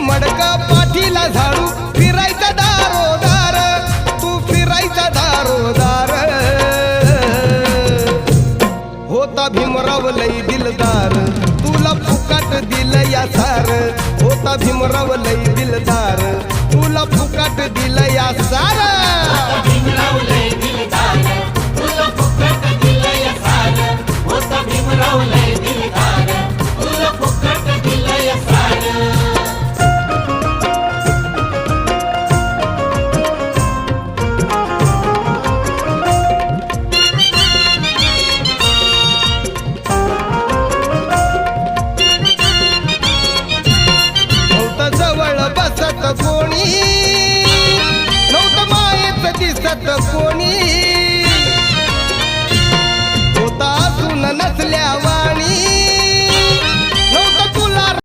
मडका पाठीला झाडू फिरायचा दारोदार तू फिरायचा दारोदार होता भीमराव लई दिलदार तुला फुकाट दिलं या सार होता भीमराव लई दिलदार तुला फुकाट दिलं या सार भीमराव लय दिलदार तुला फुकट दिलं या सार होता भीमराव लय दिलदार तुला फुकट दिलं या सार नव्हतं जवळ बसत कोणी नव्हतं मायेत दिसत कोणी होता असून नसल्यावर